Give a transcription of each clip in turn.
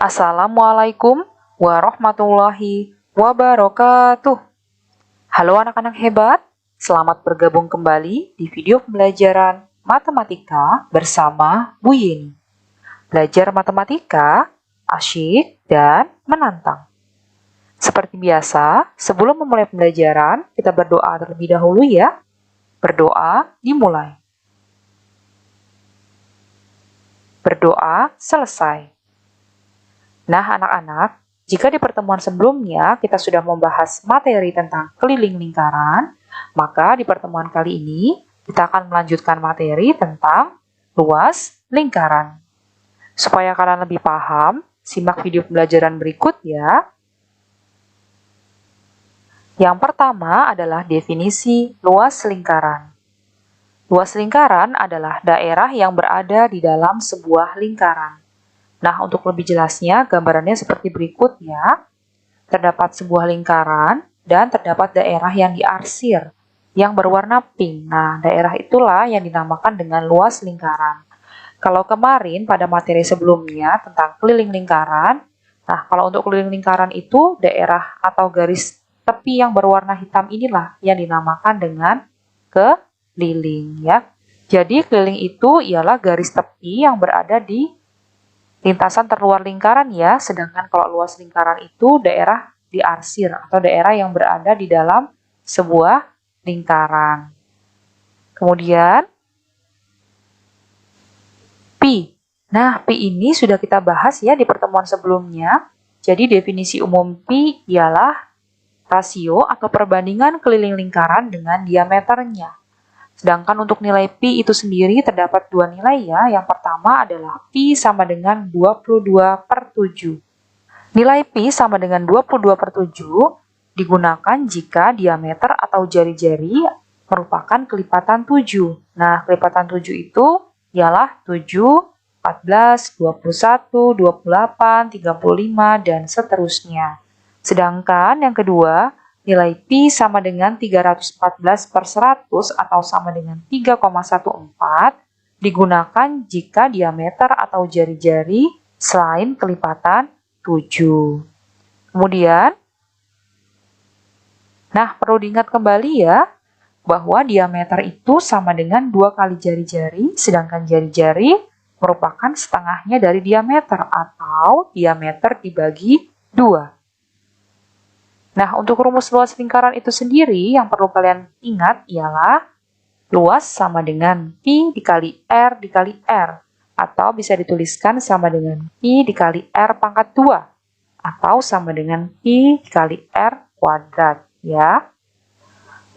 Assalamualaikum warahmatullahi wabarakatuh. Halo anak-anak hebat, selamat bergabung kembali di video pembelajaran matematika bersama Bu Yeni. Belajar matematika asyik dan menantang. Seperti biasa, sebelum memulai pembelajaran, kita berdoa terlebih dahulu ya. Berdoa dimulai. Berdoa selesai. Nah, anak-anak, jika di pertemuan sebelumnya kita sudah membahas materi tentang keliling lingkaran, maka di pertemuan kali ini kita akan melanjutkan materi tentang luas lingkaran. Supaya kalian lebih paham, simak video pembelajaran berikut ya. Yang pertama adalah definisi luas lingkaran. Luas lingkaran adalah daerah yang berada di dalam sebuah lingkaran. Nah, untuk lebih jelasnya, gambarannya seperti berikut ya. Terdapat sebuah lingkaran dan terdapat daerah yang diarsir, yang berwarna pink. Nah, daerah itulah yang dinamakan dengan luas lingkaran. Kalau kemarin pada materi sebelumnya tentang keliling lingkaran, nah kalau untuk keliling lingkaran itu daerah atau garis tepi yang berwarna hitam inilah yang dinamakan dengan keliling ya. Jadi keliling itu ialah garis tepi yang berada di lintasan terluar lingkaran ya, sedangkan kalau luas lingkaran itu daerah diarsir atau daerah yang berada di dalam sebuah lingkaran. Kemudian pi. Nah, pi ini sudah kita bahas ya di pertemuan sebelumnya. Jadi definisi umum pi ialah rasio atau perbandingan keliling lingkaran dengan diameternya. Sedangkan untuk nilai pi itu sendiri terdapat dua nilai ya. Yang pertama adalah pi sama dengan 22/7. Nilai pi sama dengan 22/7 digunakan jika diameter atau jari-jari merupakan kelipatan 7. Nah, kelipatan 7 itu ialah 7, 14, 21, 28, 35, dan seterusnya. Sedangkan yang kedua, nilai pi sama dengan 314/100 atau sama dengan 3,14 digunakan jika diameter atau jari-jari selain kelipatan 7. Kemudian, nah perlu diingat kembali ya, bahwa diameter itu sama dengan 2 kali jari-jari, sedangkan jari-jari merupakan setengahnya dari diameter atau diameter dibagi 2. Nah, untuk rumus luas lingkaran itu sendiri yang perlu kalian ingat ialah luas sama dengan pi dikali r dikali r, atau bisa dituliskan sama dengan pi dikali r pangkat 2, atau sama dengan pi dikali r kuadrat, ya.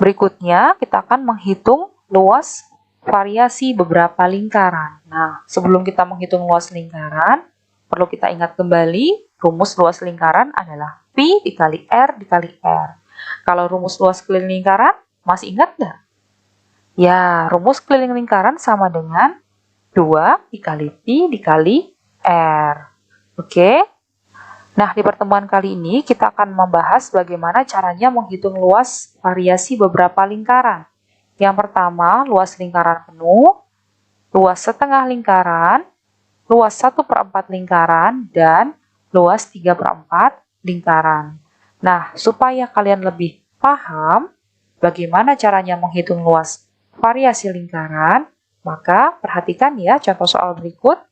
Berikutnya, kita akan menghitung luas variasi beberapa lingkaran. Nah, sebelum kita menghitung luas lingkaran, perlu kita ingat kembali, rumus luas lingkaran adalah pi dikali r dikali r. Kalau rumus luas keliling lingkaran, masih ingat nggak? Ya, rumus keliling lingkaran sama dengan 2 dikali pi dikali r. Oke? Nah, di pertemuan kali ini kita akan membahas bagaimana caranya menghitung luas variasi beberapa lingkaran. Yang pertama, luas lingkaran penuh, luas setengah lingkaran, luas 1/4 lingkaran, dan luas 3/4 lingkaran. Nah, supaya kalian lebih paham bagaimana caranya menghitung luas variasi lingkaran, maka perhatikan ya contoh soal berikut.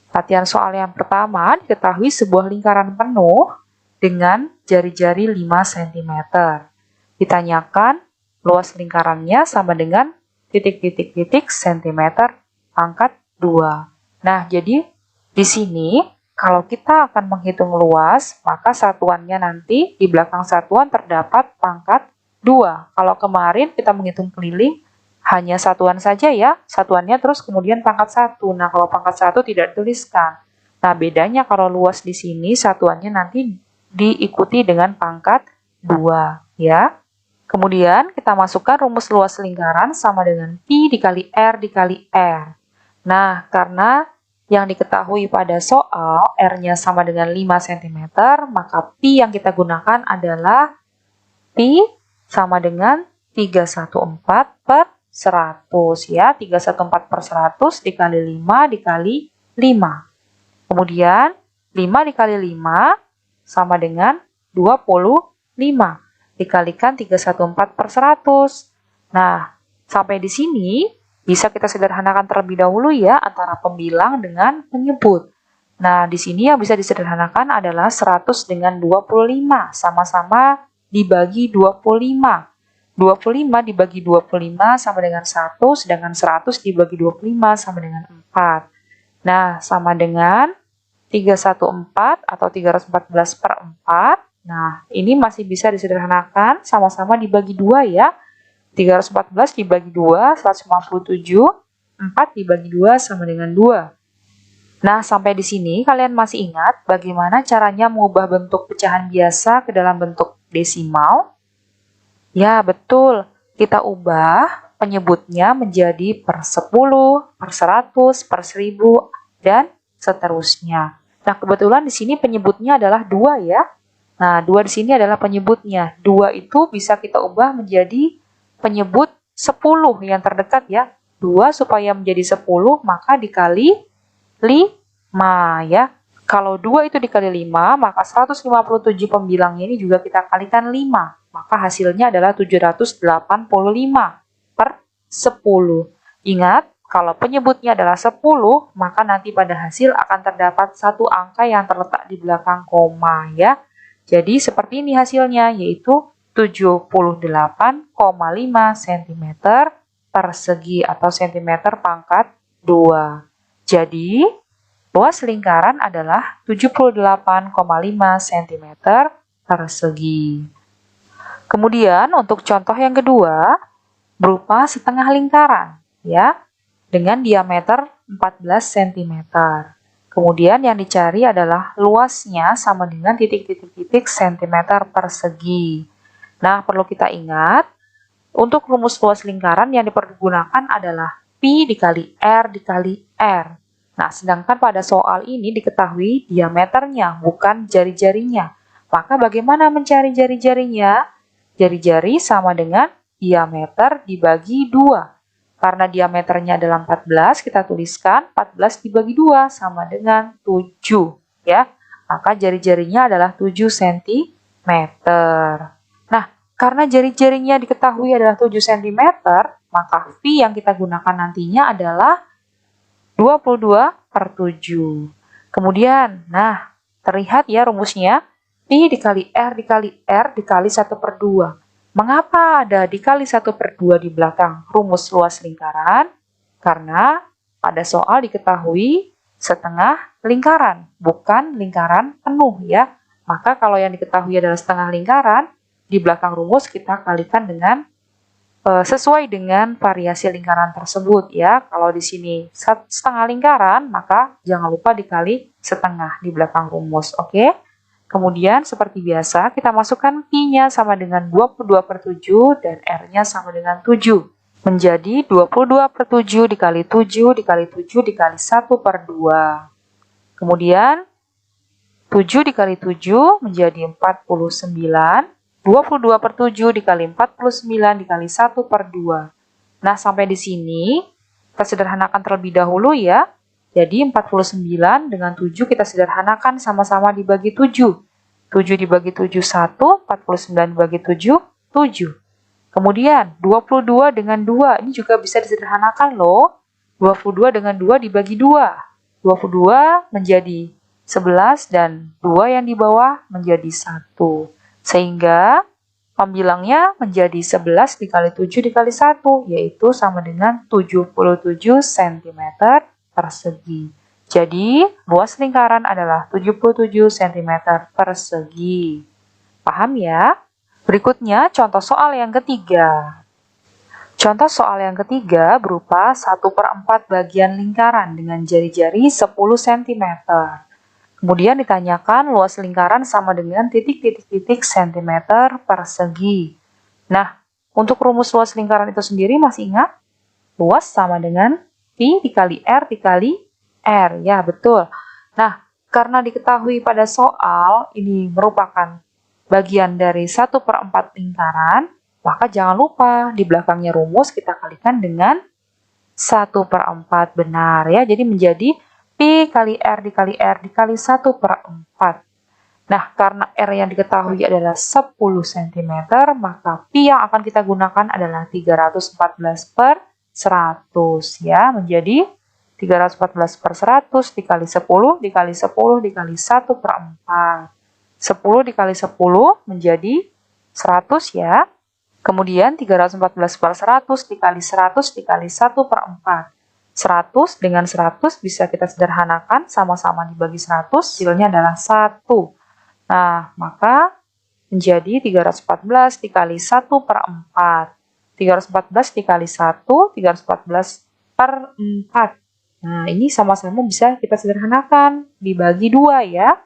Latihan soal yang pertama, diketahui sebuah lingkaran penuh dengan jari-jari 5 cm. Ditanyakan luas lingkarannya sama dengan titik-titik-titik cm pangkat 2. Nah, jadi di sini kalau kita akan menghitung luas, maka satuannya nanti di belakang satuan terdapat pangkat 2. Kalau kemarin kita menghitung keliling, hanya satuan saja ya, satuannya terus kemudian pangkat 1. Nah, kalau pangkat 1 tidak dituliskan. Nah, bedanya kalau luas di sini satuannya nanti diikuti dengan pangkat 2 ya. Kemudian kita masukkan rumus luas lingkaran sama dengan pi dikali r dikali r. Nah, karena yang diketahui pada soal r-nya sama dengan 5 cm, maka pi yang kita gunakan adalah pi sama dengan 314/100 ya, 314/100 dikali 5 dikali 5. Kemudian 5 dikali 5 sama dengan 25. Dikalikan 314/100. Nah, sampai di sini bisa kita sederhanakan terlebih dahulu ya antara pembilang dengan penyebut. Nah, di sini yang bisa disederhanakan adalah 100 dengan 25, sama-sama dibagi 25. 25 dibagi 25 sama dengan 1, sedangkan 100 dibagi 25 sama dengan 4. Nah, sama dengan 314 atau 314/4. Nah, ini masih bisa disederhanakan, sama-sama dibagi 2 ya. 314 dibagi 2, 157. 4 dibagi 2 sama dengan 2. Nah, sampai di sini kalian masih ingat bagaimana caranya mengubah bentuk pecahan biasa ke dalam bentuk desimal? Ya, betul. Kita ubah penyebutnya menjadi per 10, per 100, per 1000, dan seterusnya. Nah, kebetulan di sini penyebutnya adalah 2 ya. Nah, 2 di sini adalah penyebutnya. 2 itu bisa kita ubah menjadi penyebut 10 yang terdekat ya. 2 supaya menjadi 10 maka dikali 5 ya. Kalau 2 itu dikali 5, maka 157 pembilangnya ini juga kita kalikan 5. Maka hasilnya adalah 785 per 10. Ingat, kalau penyebutnya adalah 10, maka nanti pada hasil akan terdapat satu angka yang terletak di belakang koma ya. Jadi seperti ini hasilnya, yaitu 78,5 cm persegi atau cm pangkat 2. Jadi, luas lingkaran adalah 78,5 cm persegi. Kemudian untuk contoh yang kedua, berupa setengah lingkaran ya, dengan diameter 14 cm. Kemudian yang dicari adalah luasnya sama dengan titik-titik cm persegi. Nah, perlu kita ingat, untuk rumus luas lingkaran yang dipergunakan adalah pi dikali r dikali r. Nah, sedangkan pada soal ini diketahui diameternya, bukan jari-jarinya. Maka bagaimana mencari jari-jarinya? Jari-jari sama dengan diameter dibagi 2. Karena diameternya adalah 14, kita tuliskan 14 dibagi 2 sama dengan 7. Ya. Maka jari-jarinya adalah 7 cm. Nah, karena jari-jarinya diketahui adalah 7 cm, maka V yang kita gunakan nantinya adalah 22/7. Kemudian, nah, terlihat ya rumusnya, Pi dikali R dikali R dikali 1/2. Mengapa ada dikali 1/2 di belakang rumus luas lingkaran? Karena pada soal diketahui setengah lingkaran, bukan lingkaran penuh ya. Maka kalau yang diketahui adalah setengah lingkaran, di belakang rumus kita kalikan dengan sesuai dengan variasi lingkaran tersebut ya. Kalau di sini setengah lingkaran, maka jangan lupa dikali setengah di belakang rumus, oke? Kemudian seperti biasa kita masukkan pi-nya sama dengan 22/7 dan r-nya sama dengan 7. Menjadi 22/7 dikali 7 dikali 7 dikali 1/2. Kemudian 7 dikali 7 menjadi 49. 22/7 dikali 49 dikali 1/2. Nah, sampai di sini kita sederhanakan terlebih dahulu ya. Jadi 49 dengan 7 kita sederhanakan sama-sama dibagi 7. 7 dibagi 7 1, 49 dibagi 7, 7. Kemudian 22 dengan 2, ini juga bisa disederhanakan loh. 22 dengan 2 dibagi 2. 22 menjadi 11 dan 2 yang di bawah menjadi 1. Sehingga pembilangnya menjadi 11 dikali 7 dikali 1, yaitu sama dengan 77 cm persegi. Jadi, luas lingkaran adalah 77 cm persegi. Paham ya? Berikutnya, contoh soal yang ketiga. Contoh soal yang ketiga berupa 1/4 bagian lingkaran dengan jari-jari 10 cm. Kemudian ditanyakan luas lingkaran sama dengan titik-titik cm persegi. Nah, untuk rumus luas lingkaran itu sendiri masih ingat? Luas sama dengan Pi dikali R dikali R. Ya, betul. Nah, karena diketahui pada soal ini merupakan bagian dari 1/4 lingkaran, maka jangan lupa di belakangnya rumus kita kalikan dengan 1/4 benar ya. Jadi menjadi Pi kali R dikali R dikali 1/4. Nah, karena R yang diketahui adalah 10 cm, maka Pi yang akan kita gunakan adalah 314/100 ya, menjadi 314/100 dikali 10 dikali 10 dikali 1/4. 10 dikali 10 menjadi 100 ya. Kemudian 314/100 dikali 100 dikali 1/4. 100 dengan 100 bisa kita sederhanakan, sama-sama dibagi 100, hasilnya adalah 1. Nah, maka menjadi 314 dikali 1/4. 314 dikali 1, 314/4. Nah, ini sama-sama bisa kita sederhanakan, dibagi 2 ya,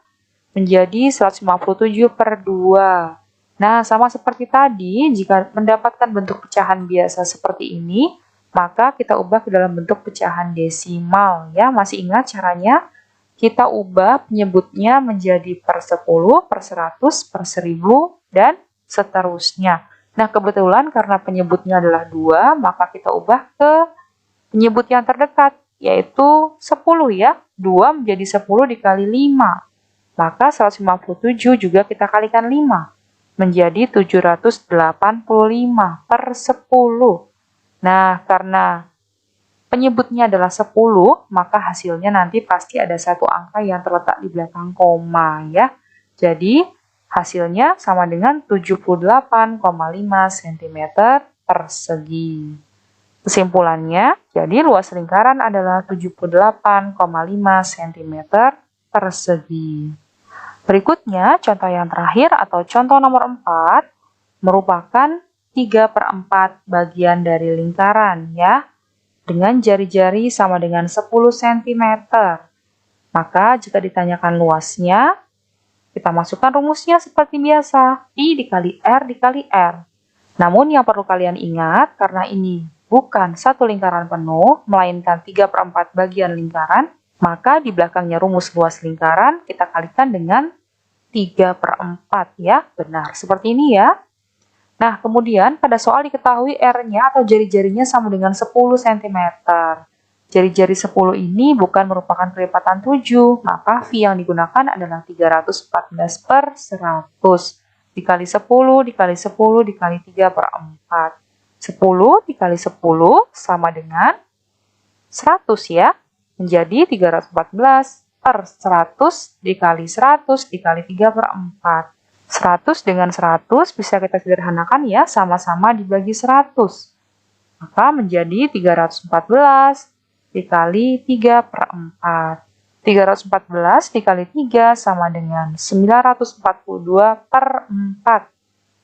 menjadi 157/2. Nah, sama seperti tadi, jika mendapatkan bentuk pecahan biasa seperti ini, maka kita ubah ke dalam bentuk pecahan desimal ya. Masih ingat caranya? Kita ubah penyebutnya menjadi per 10, per 100, per 1000, dan seterusnya. Nah, kebetulan karena penyebutnya adalah 2, maka kita ubah ke penyebut yang terdekat, yaitu 10 ya. 2 menjadi 10 dikali 5. Maka 157 juga kita kalikan 5. Menjadi 785/10. Nah, karena penyebutnya adalah 10, maka hasilnya nanti pasti ada satu angka yang terletak di belakang koma ya. Jadi, hasilnya sama dengan 78,5 cm persegi. Kesimpulannya, jadi luas lingkaran adalah 78,5 cm persegi. Berikutnya, contoh yang terakhir atau contoh nomor 4 merupakan 3/4 bagian dari lingkaran ya, dengan jari-jari sama dengan 10 cm. Maka jika ditanyakan luasnya, kita masukkan rumusnya seperti biasa, I dikali R dikali R. Namun yang perlu kalian ingat, karena ini bukan satu lingkaran penuh, melainkan 3/4 bagian lingkaran, maka di belakangnya rumus luas lingkaran kita kalikan dengan 3/4 ya, benar. Seperti ini ya. Nah, kemudian pada soal diketahui R-nya atau jari-jarinya sama dengan 10 cm. Jari-jari 10 ini bukan merupakan kelipatan 7, maka V yang digunakan adalah 314/100. Dikali 10, dikali 10, dikali 3/4. 10 dikali 10 sama dengan 100 ya, menjadi 314/100 dikali 100 dikali 3/4. 100 dengan 100 bisa kita sederhanakan ya, sama-sama dibagi 100. Maka menjadi 314 dikali 3/4. 314 dikali 3 sama dengan 942/4.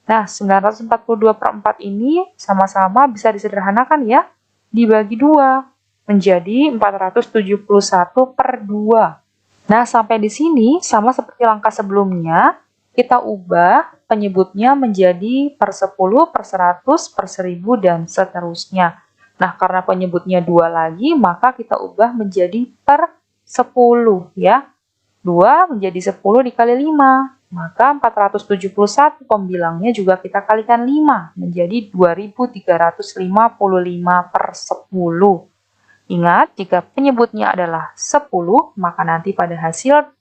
Nah, 942/4 ini sama-sama bisa disederhanakan ya, dibagi 2 menjadi 471/2. Nah, sampai di sini sama seperti langkah sebelumnya, kita ubah penyebutnya menjadi per 10, per 100, per 1000, dan seterusnya. Nah, karena penyebutnya 2 lagi, maka kita ubah menjadi per 10 ya. 2 menjadi 10 dikali 5. Maka 471 pembilangnya juga kita kalikan 5, menjadi 2355/10. Ingat, jika penyebutnya adalah 10, maka nanti pada hasil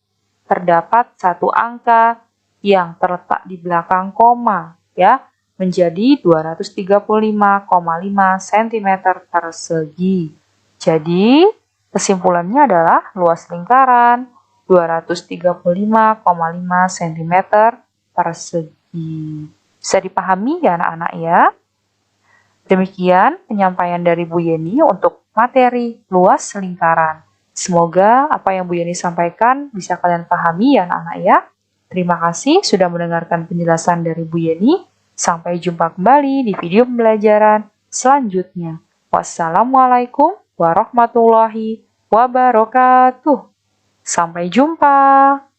terdapat satu angka yang terletak di belakang koma, ya, menjadi 235,5 cm persegi. Jadi, kesimpulannya adalah luas lingkaran 235,5 cm persegi. Bisa dipahami ya anak-anak ya? Demikian penyampaian dari Bu Yeni untuk materi luas lingkaran. Semoga apa yang Bu Yeni sampaikan bisa kalian pahami ya anak-anak ya. Terima kasih sudah mendengarkan penjelasan dari Bu Yeni. Sampai jumpa kembali di video pembelajaran selanjutnya. Wassalamualaikum warahmatullahi wabarakatuh. Sampai jumpa.